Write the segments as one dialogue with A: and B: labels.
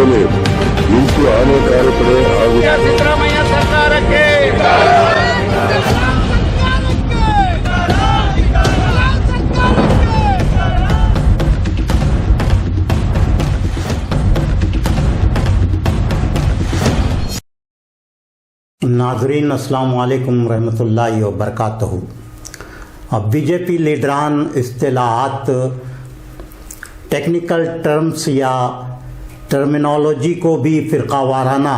A: ಮೇಲೆ ನಿಂತು ಆನೆ ಕಾರ್ಯಪಡೆ ಹಾಗೂ
B: ಸಿದ್ದರಾಮಯ್ಯ ಸರ್ಕಾರಕ್ಕೆ
C: नाज़रीन अस्सलाम वालेकुम रहमतुल्लाहि व बरकातहू। अब बीजेपी लीडरान इस्तिलाहात, टेक्निकल टर्म्स या टर्मिनोलॉजी को भी फ़िरक़ावाराना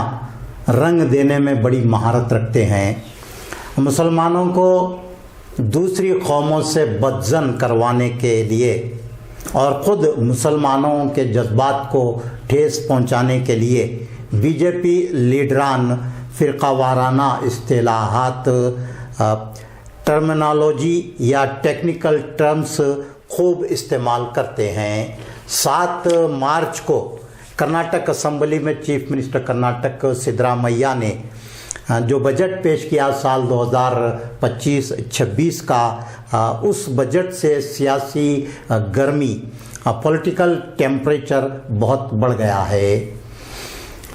C: रंग देने में बड़ी महारत रखते हैं। मुसलमानों को दूसरी कौमों से बदज़न करवाने के लिए और ख़ुद मुसलमानों के जज्बात को ठेस पहुंचाने के लिए बीजेपी लीडरान फ़िरक़ावाराना इस्तिलाहात, टर्मिनोलॉजी या टेक्निकल टर्म्स खूब इस्तेमाल करते हैं। 7 मार्च को कर्नाटक असम्बली में चीफ मिनिस्टर कर्नाटक सिद्धरामैया ने जो बजट पेश किया साल 2025-26 का, उस बजट से सियासी गर्मी, पॉलिटिकल टेम्परेचर बहुत बढ़ गया है।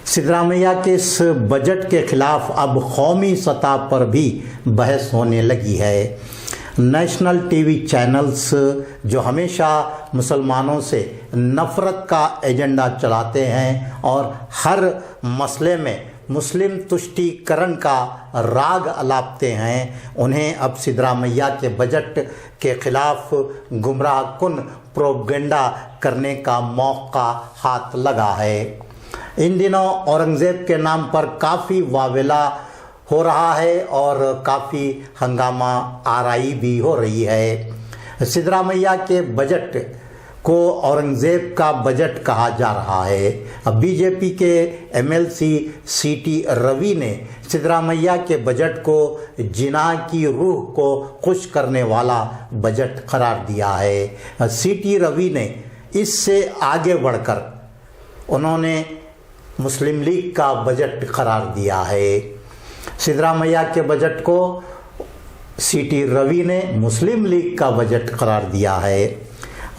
C: सिद्धरामैया के इस बजट के खिलाफ अब कौमी सतह पर भी बहस होने लगी है। नेशनल टीवी चैनल्स जो हमेशा मुसलमानों से नफ़रत का एजेंडा चलाते हैं और हर मसले में मुस्लिम तुष्टीकरण का राग अलापते हैं, उन्हें अब सिद्धरामैया के बजट के खिलाफ गुमराह कुन प्रोपेगेंडा करने का मौका हाथ लगा है। इन दिनों औरंगज़ेब के नाम पर काफ़ी वावेला हो रहा है और काफ़ी हंगामा आराई भी हो रही है। सिद्धरामैया के बजट को औरंगज़ेब का बजट कहा जा रहा है। अब बीजेपी के एमएलसी सीटी रवि ने सिद्धरामैया के बजट को जिना की रूह को खुश करने वाला बजट करार दिया है। सीटी रवि ने इससे आगे बढ़कर उन्होंने मुस्लिम लीग का बजट करार दिया है। सिद्धरामैया के बजट को सीटी रवि ने मुस्लिम लीग का बजट करार दिया है।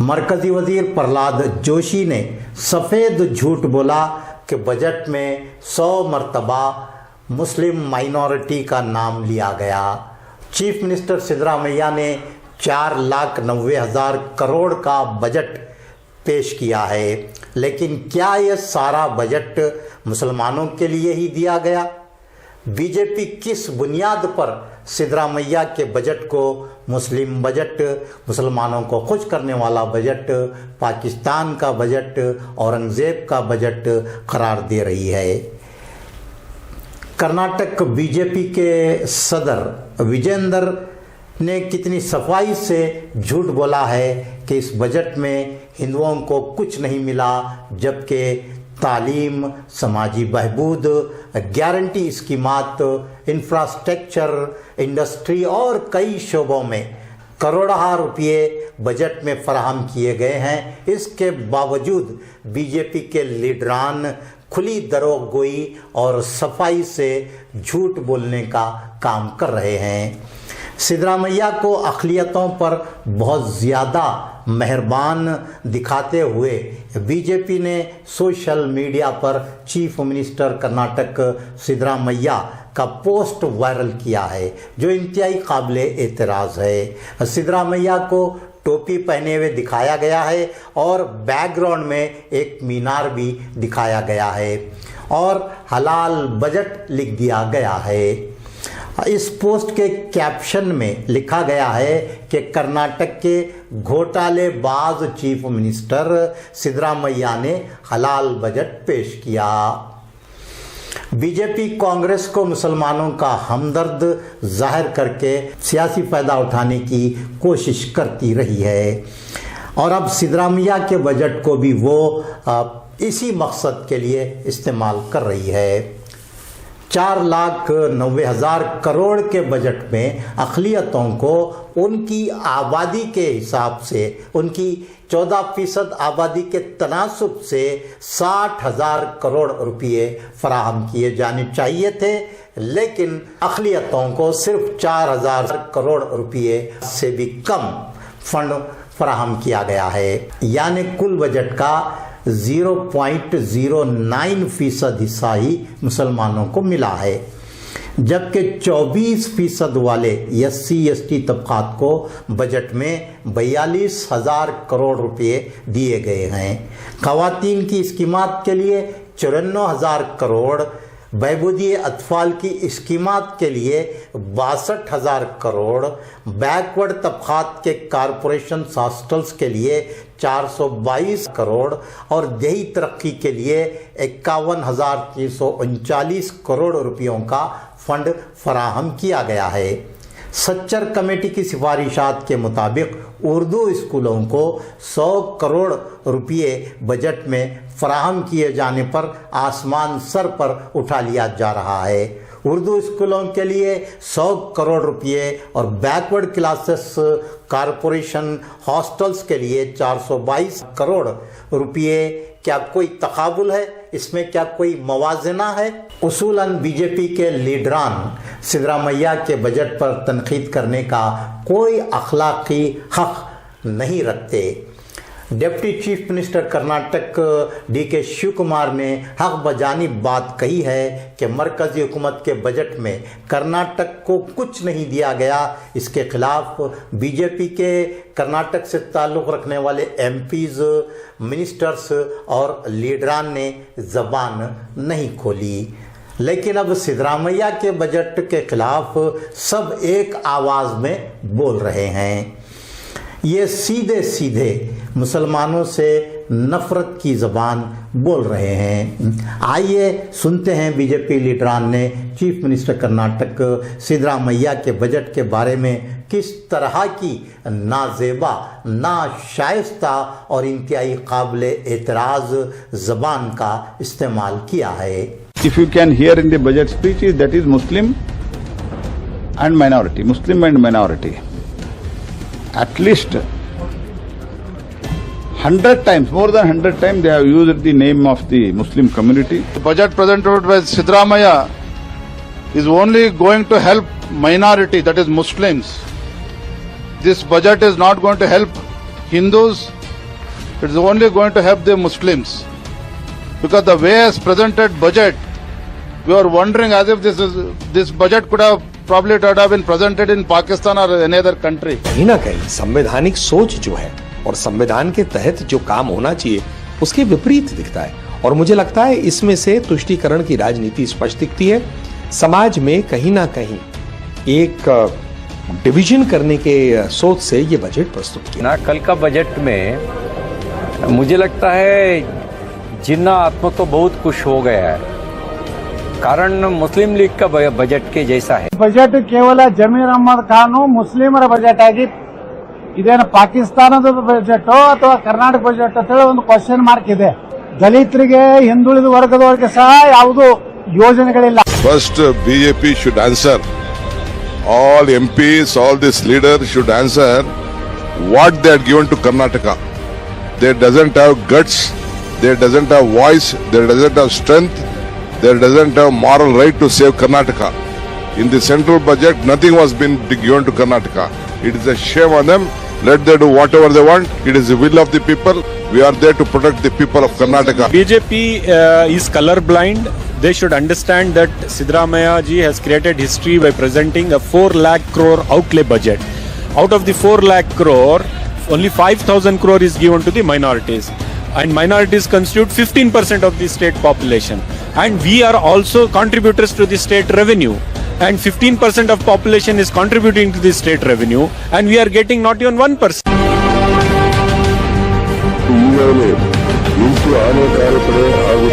C: मरकज़ी वज़ीर प्रहलाद जोशी ने सफ़ेद झूठ बोला कि बजट में 100 मरतबा मुस्लिम माइनॉरिटी का नाम लिया गया। चीफ मिनिस्टर सिद्धरामैया ने 4,90,000 करोड़ का बजट पेश किया है, लेकिन क्या यह सारा बजट मुसलमानों के लिए ही दिया गया? बीजेपी किस बुनियाद पर सिद्धरामैया के बजट को मुस्लिम बजट, मुसलमानों को खुश करने वाला बजट, पाकिस्तान का बजट, औरंगज़ेब का बजट करार दे रही है? कर्नाटक बीजेपी के सदर विजेंदर ने कितनी सफाई से झूठ बोला है कि इस बजट में हिंदुओं को कुछ नहीं मिला, जबकि तालीम, समाजी बहबूद, गारंटी स्कीमात, इंफ्रास्ट्रक्चर, इंडस्ट्री और कई शोबों में करोड़ों रुपये बजट में फराहम किए गए हैं। इसके बावजूद बीजेपी के लीडरान खुली दरोगोई और सफाई से झूठ बोलने का काम कर रहे हैं। सिद्धरामैया को अक़लियतों पर बहुत ज़्यादा मेहरबान दिखाते हुए बीजेपी ने सोशल मीडिया पर चीफ मिनिस्टर कर्नाटक सिद्धरामैया का पोस्ट वायरल किया है, जो इंतहाई काबिले एतराज़ है। सिद्धरामैया को टोपी पहने हुए दिखाया गया है और बैकग्राउंड में एक मीनार भी दिखाया गया है और हलाल बजट लिख दिया गया है। इस पोस्ट के कैप्शन में लिखा गया है कि कर्नाटक के घोटालेबाज चीफ मिनिस्टर सिद्धरामैया ने हलाल बजट पेश किया। बीजेपी कांग्रेस को मुसलमानों का हमदर्द जाहिर करके सियासी फ़ायदा उठाने की कोशिश करती रही है और अब सिद्धरामैया के बजट को भी वो इसी मकसद के लिए इस्तेमाल कर रही है। 4,90,000 करोड़ के बजट में अक़लियतों को उनकी आबादी के हिसाब से, उनकी 14% आबादी के तनासुब से 60,000 करोड़ रुपये फराहम किए जाने चाहिए थे, लेकिन अक़लियतों को सिर्फ 4,000 करोड़ रुपये से भी कम फंड फराहम किया गया है। यानी कुल बजट का 0.09% हिस्सा ही मुसलमानों को मिला है, जबकि 24% वाले SC/ST तबकात को बजट में 42,000 करोड़ रुपए दिए गए हैं। खवातीन की स्कीमात के लिए 54,000 करोड़, बहबूदी अतफाल की स्कीमात के लिए 62,000 करोड़, बैकवर्ड तबकात के कारपोरेशन हॉस्टल्स के लिए 422 करोड़ और देही तरक्की के लिए 51,339 करोड़ रुपयों का फंड फराहम किया गया है। सच्चर कमेटी की सिफारिशात के मुताबिक उर्दू स्कूलों को 100 करोड़ रुपये बजट में फराहम किए जाने पर आसमान सर पर उठा लिया जा रहा है। उर्दू स्कूलों के लिए 100 करोड़ रुपये और बैकवर्ड क्लासेस कारपोरेशन हॉस्टल्स के लिए 422 करोड़ रुपये, क्या कोई तकाबुल है? इसमें क्या कोई मवाजना है? उसूलन बीजेपी के लीडरान सिद्धरामैया के बजट पर तनकीद करने का कोई अखलाकी हक नहीं रखते। Deputy chief minister Karnataka DK Shiv Kumar ने हक बजानिब बात कही है कि मरकजी हुकूमत के बजट में कर्नाटक को कुछ नहीं दिया गया। इसके खिलाफ बीजेपी के कर्नाटक से ताल्लुक़ रखने वाले MPs, मिनिस्टर्स और लीडरान ने ज़बान नहीं खोली। लेकिन अब सिद्धरामैया के बजट के खिलाफ सब एक आवाज़ में बोल रहे हैं। ये सीधे सीधे मुसलमानों से नफरत की ज़बान बोल रहे हैं। आइए सुनते हैं बीजेपी लीडरान ने चीफ मिनिस्टर कर्नाटक सिद्धरामैया के बजट के बारे में किस तरह की नाजेबा, नाशाइस्ता और इंतहाई काबिल एतराज़ ज़बान का इस्तेमाल किया है।
D: If you can hear in the budget speeches, that is Muslim and minority, Muslim and minority. At least 100 times, more than 100 times, they have used the name of the Muslim community.
E: The budget presented by Siddaramaiah is only going to help minority, that is Muslims. This budget is not going to help Hindus. It is only going to help the Muslims. Because the way as presented budget, we are wondering as if this budget could have probably been presented in Pakistan or any other country.
F: कहीं ना कहीं संवैधानिक सोच जो है और संविधान के तहत जो काम होना चाहिए उसके विपरीत दिखता है, और मुझे लगता है इसमें से तुष्टीकरण की राजनीति स्पष्ट दिखती है। समाज में कहीं ना कहीं एक डिवीजन करने के सोच से ये बजट प्रस्तुत किया।
G: कल का बजट में मुझे लगता है जिन्ना आत्मा तो बहुत खुश हो गया है, कारण मुस्लिम लीग का बजट के जैसा है।
H: ಬಜೆಟ್ ಕೇವಲ ಜಮೀರ್ ಅಹ್ಮದ್ ಖಾನ್ ಮುಸ್ಲಿಮರ ಬಜೆಟ್ ಆಗಿ ಇದೇನು ಪಾಕಿಸ್ತಾನದ ಬಜೆಟ್ ಅಥವಾ ಕರ್ನಾಟಕ ಬಜೆಟ್ ಅಂತ ಹೇಳಿ ಒಂದು ಕ್ವಶನ್ ಮಾರ್ಕ್ ಇದೆ। ದಲಿತರಿಗೆ ಹಿಂದುಳಿದ ವರ್ಗದವರಿಗೆ ಸಹ ಯಾವುದೂ ಯೋಜನೆಗಳಿಲ್ಲ।
A: First, BJP should answer. All MPs, all these leaders should answer what they are given to Karnataka. They doesn't have guts, they doesn't have voice, they doesn't have strength, they doesn't have moral right to save Karnataka. In the central budget, nothing was been given to Karnataka. It is a shame on them. Let them do whatever they want. It is the will of the people. We are there to protect the people of Karnataka.
I: BJP is color blind. They should understand that Siddaramaiah ji has created history by presenting a 4 lakh crore outlay budget. Out of the 4 lakh crore, only 5,000 crore is given to the minorities. And minorities constitute 15% of the state population. And we are also contributors to the state revenue. And 15% of population is contributing to the state revenue. And we are getting not even 1%.
A: ಈಗಾಗಲೇ 8 ಆನೆ ಕಾರ್ಯಪಡೆ ಹಾಗೂ